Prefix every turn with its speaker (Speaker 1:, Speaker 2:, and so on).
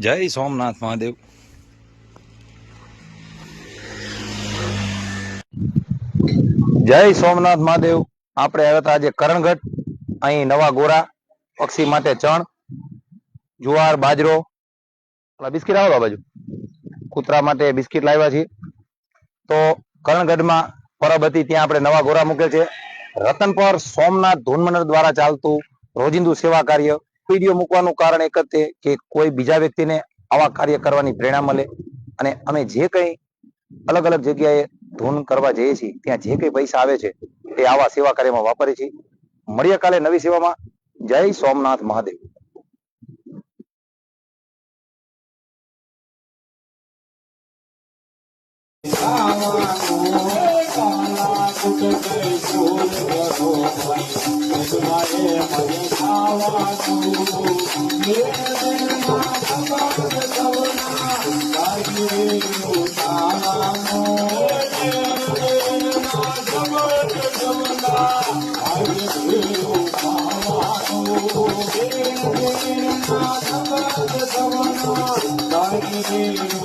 Speaker 1: જય સોમનાથ મહાદેવ. જય સોમનાથ મહાદેવ. આપણે આવ્યા હતા આજે કરણગઢ. અહીં નવા ગોરા, પક્ષી માટે ચણ, જુવાર, બાજરો, બિસ્કિટ આવો બાજુ, કૂતરા માટે બિસ્કિટ લાવ્યા છીએ. તો કરણગઢમાં પરબ હતી, ત્યાં આપણે નવા ગોરા મૂકેલ છે. રતનપર સોમનાથ ધૂન મંડળ દ્વારા ચાલતું રોજિંદુ સેવા કાર્ય. વિડીયો મૂકવાનું કારણ એક જ છે કે કોઈ બીજા વ્યક્તિને આવા કાર્ય કરવાની પ્રેરણા મળે, અને અમે જે કંઈ અલગ અલગ જગ્યાએ ધૂન કરવા જઈએ છીએ ત્યાં જે કંઈ પૈસા આવે છે એ આવા સેવા કાર્યમાં વાપરીએ છીએ. મળીએ કાલે નવી સેવામાં. જય સોમનાથ મહાદેવ.
Speaker 2: Thank you.